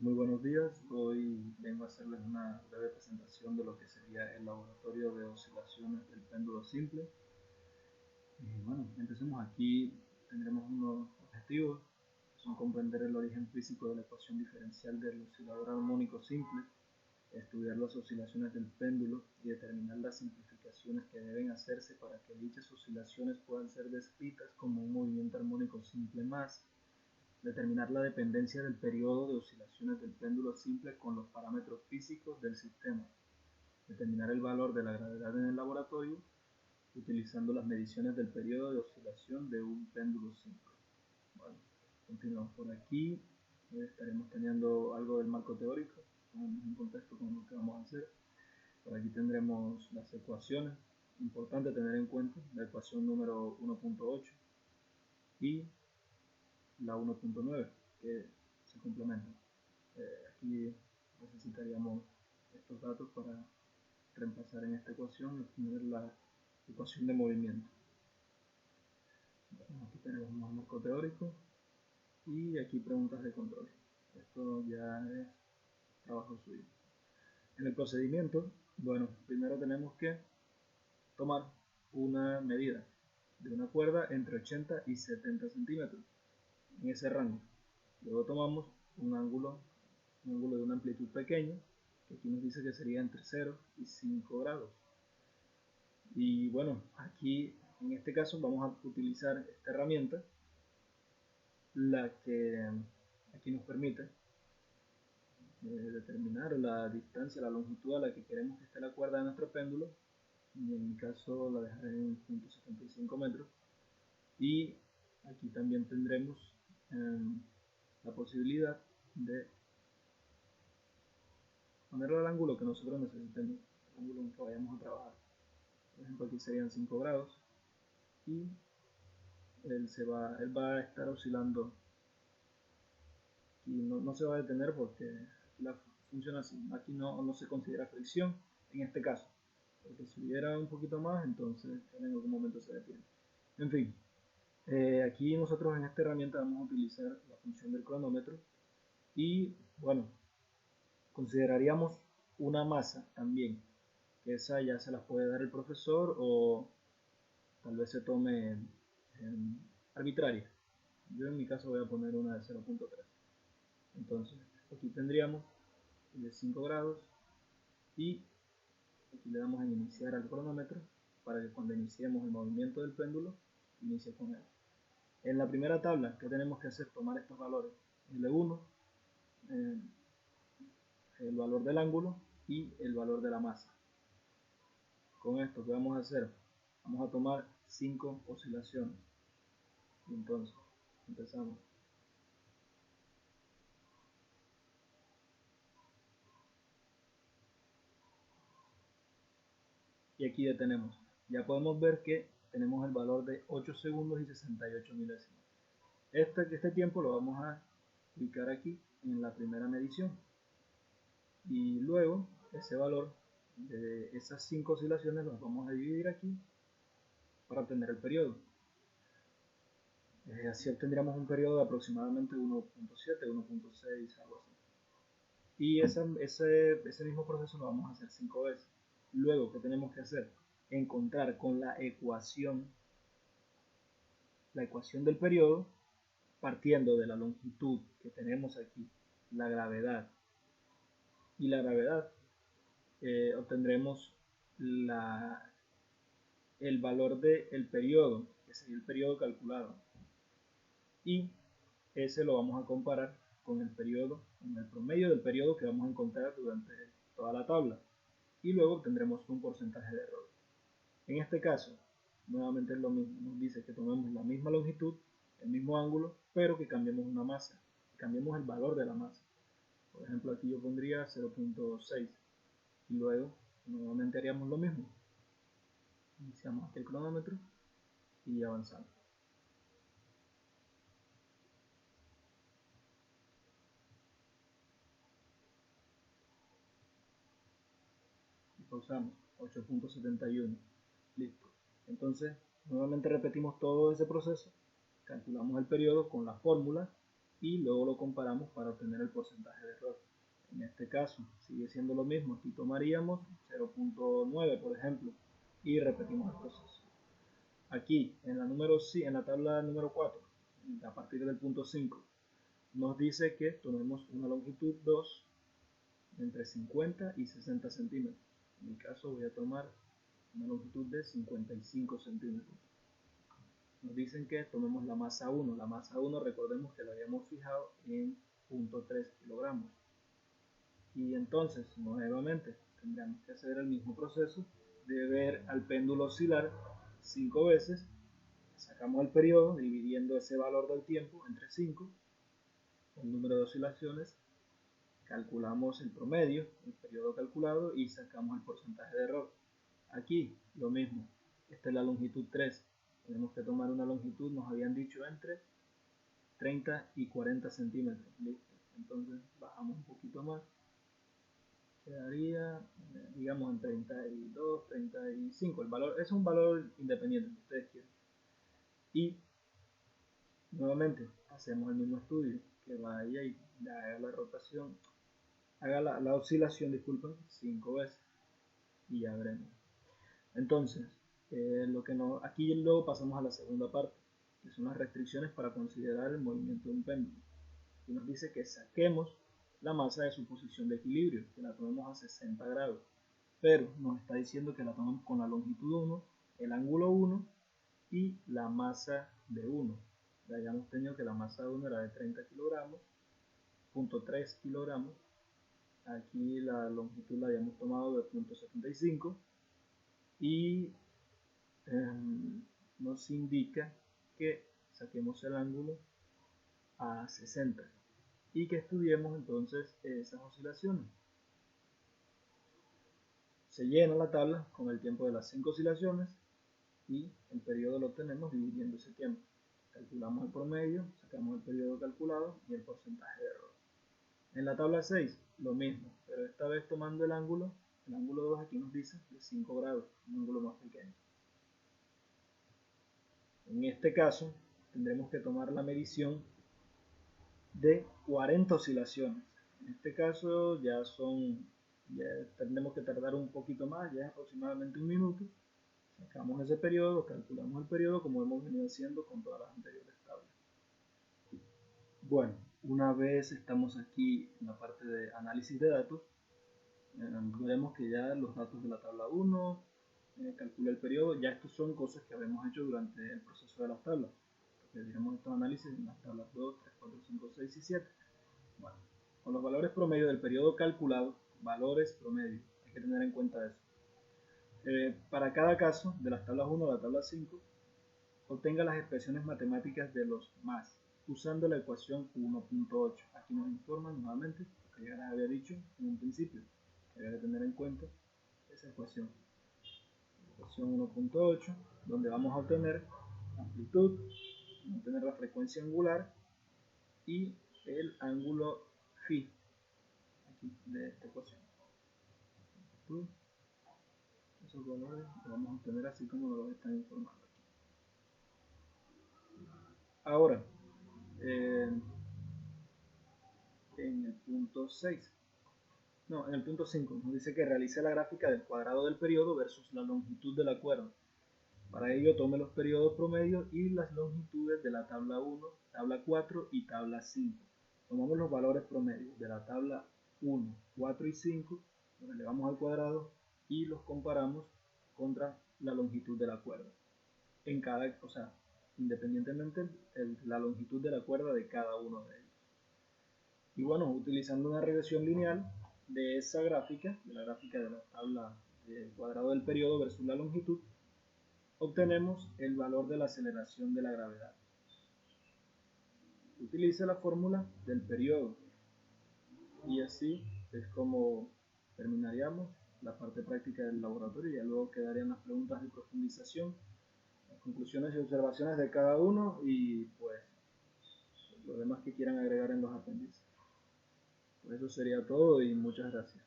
Muy buenos días, hoy vengo a hacerles una breve presentación de lo que sería el laboratorio de oscilaciones del péndulo simple. Bueno, empecemos aquí, tendremos unos objetivos, que son comprender el origen físico de la ecuación diferencial del oscilador armónico simple, estudiar las oscilaciones del péndulo y determinar las simplificaciones que deben hacerse para que dichas oscilaciones puedan ser descritas como un movimiento armónico simple más, determinar la dependencia del periodo de oscilaciones del péndulo simple con los parámetros físicos del sistema, determinar el valor de la gravedad en el laboratorio utilizando las mediciones del periodo de oscilación de un péndulo simple. Bueno, continuamos por aquí, estaremos teniendo algo del marco teórico, en contexto con lo que vamos a hacer. Por aquí tendremos las ecuaciones, importante tener en cuenta la ecuación número 1.8 y la 1.9 que se complementan. Aquí necesitaríamos estos datos para reemplazar en esta ecuación y obtener la ecuación de movimiento. Bueno, aquí tenemos un marco teórico y aquí preguntas de control. Esto ya es trabajo suyo. En el procedimiento, bueno, primero tenemos que tomar una medida de una cuerda entre 80 y 70 centímetros en ese rango. Luego tomamos un ángulo de una amplitud pequeña, que aquí nos dice que sería entre 0 y 5 grados. Y bueno, aquí en este caso vamos a utilizar esta herramienta, la que aquí nos permite determinar la distancia, la longitud a la que queremos que esté la cuerda de nuestro péndulo. Y en mi caso la dejaré en 0.75 metros. Y aquí también tendremos la posibilidad de ponerlo al ángulo que nosotros necesitemos, el ángulo en que vayamos a trabajar. Por ejemplo, aquí serían 5 grados y él va a estar oscilando y no se va a detener porque aquí funciona así. Aquí no se considera fricción en este caso, porque si hubiera un poquito más, entonces en algún momento se detiene. En fin, aquí nosotros en esta herramienta vamos a utilizar la función del cronómetro y bueno, consideraríamos una masa también, que esa ya se las puede dar el profesor o tal vez se tome arbitraria. Yo en mi caso voy a poner una de 0.3. Entonces, aquí tendríamos de 5 grados y aquí le damos en iniciar al cronómetro para que cuando iniciemos el movimiento del péndulo inicie con él. En la primera tabla, ¿qué tenemos que hacer? Tomar estos valores, L1, eh, el valor del ángulo y el valor de la masa. Con esto, ¿qué vamos a hacer? Vamos a tomar 5 oscilaciones. Y entonces, empezamos. Y aquí ya tenemos. Ya podemos ver que tenemos el valor de 8 segundos y 68 milésimas. Este tiempo lo vamos a ubicar aquí en la primera medición. Y luego ese valor de esas 5 oscilaciones los vamos a dividir aquí para obtener el periodo. Así obtendríamos un periodo de aproximadamente 1.7, 1.6, algo así. Y ese mismo proceso lo vamos a hacer 5 veces. Luego, ¿qué tenemos que hacer? Encontrar con la ecuación del periodo, partiendo de la longitud que tenemos aquí, la gravedad. Y la gravedad obtendremos el valor del periodo, que sería el periodo calculado. Y ese lo vamos a comparar con el periodo, con el promedio del periodo que vamos a encontrar durante toda la tabla. Y luego tendremos un porcentaje de error. En este caso, nuevamente es lo mismo, nos dice que tomemos la misma longitud, el mismo ángulo, pero que cambiemos una masa, cambiemos el valor de la masa. Por ejemplo, aquí yo pondría 0.6 y luego nuevamente haríamos lo mismo. Iniciamos aquí el cronómetro y avanzamos. Y pausamos, 8.71. Listo. Entonces, nuevamente repetimos todo ese proceso, calculamos el periodo con la fórmula y luego lo comparamos para obtener el porcentaje de error. En este caso sigue siendo lo mismo, aquí tomaríamos 0.9 por ejemplo y repetimos el proceso. Aquí en la tabla número 4, a partir del punto 5, nos dice que tomemos una longitud 2 entre 50 y 60 centímetros. En mi caso voy a tomar una longitud de 55 centímetros. Nos dicen que tomemos la masa 1. La masa 1 recordemos que la habíamos fijado en 0.3 kilogramos. Y entonces, nuevamente, tendríamos que hacer el mismo proceso de ver al péndulo oscilar 5 veces. Sacamos el periodo dividiendo ese valor del tiempo entre 5, el número de oscilaciones, calculamos el promedio, el periodo calculado y sacamos el porcentaje de error. Aquí lo mismo, esta es la longitud 3, tenemos que tomar una longitud, nos habían dicho entre 30 y 40 centímetros, listo. Entonces bajamos un poquito más, quedaría digamos en 32, 35, el valor es un valor independiente que ustedes quieran. Y nuevamente hacemos el mismo estudio, que vaya y haga la rotación, haga la oscilación, disculpen, 5 veces y ya veremos. Entonces, aquí luego pasamos a la segunda parte, que son las restricciones para considerar el movimiento de un péndulo. Y nos dice que saquemos la masa de su posición de equilibrio, que la tomemos a 60 grados, pero nos está diciendo que la tomemos con la longitud 1, el ángulo 1 y la masa de 1. Ya habíamos tenido que la masa de 1 era de 30 kilogramos, 0.3 kilogramos. Aquí la longitud la habíamos tomado de 0.75 y nos indica que saquemos el ángulo a 60 y que estudiemos entonces esas oscilaciones. Se llena la tabla con el tiempo de las 5 oscilaciones y el periodo lo obtenemos dividiendo ese tiempo. Calculamos el promedio, sacamos el periodo calculado y el porcentaje de error. En la tabla 6, lo mismo, pero esta vez tomando el ángulo 2 aquí nos dice de 5 grados, un ángulo más pequeño. En este caso, tendremos que tomar la medición de 40 oscilaciones. En este caso ya tendremos que tardar un poquito más, ya es aproximadamente 1 minuto. Sacamos ese periodo, calculamos el periodo como hemos venido haciendo con todas las anteriores tablas. Bueno, una vez estamos aquí en la parte de análisis de datos, veremos que ya los datos de la tabla 1, calcula el periodo, ya estos son cosas que habíamos hecho durante el proceso de las tablas. Porque diremos estos análisis en las tablas 2, 3, 4, 5, 6 y 7. Bueno, con los valores promedio del periodo calculado, valores promedio, hay que tener en cuenta eso. Para cada caso, de las tablas 1 a la tabla 5, obtenga las expresiones matemáticas de los más, usando la ecuación 1.8. Aquí nos informan nuevamente lo que ya les había dicho en un principio, que había que tener en cuenta esa ecuación. Ecuación 1.8, donde vamos a obtener amplitud, vamos a obtener la frecuencia angular y el ángulo phi aquí de esta ecuación. Esos valores los vamos a obtener así como nos lo están informando aquí. Ahora, en el punto 6, no, en el punto 5 nos dice que realice la gráfica del cuadrado del periodo versus la longitud de la cuerda. Para ello tome los periodos promedios y las longitudes de la tabla 1, tabla 4 y tabla 5. Tomamos los valores promedios de la tabla 1, 4 y 5, los elevamos al cuadrado y los comparamos contra la longitud de la cuerda. O sea, independientemente la longitud de la cuerda de cada uno de ellos. Y bueno, utilizando una regresión lineal de esa gráfica, de la gráfica de la tabla del cuadrado del periodo versus la longitud, obtenemos el valor de la aceleración de la gravedad. Utilice la fórmula del periodo y así es como terminaríamos la parte práctica del laboratorio y ya luego quedarían las preguntas de profundización, las conclusiones y observaciones de cada uno y pues lo demás que quieran agregar en los apéndices. Por eso sería todo y muchas gracias.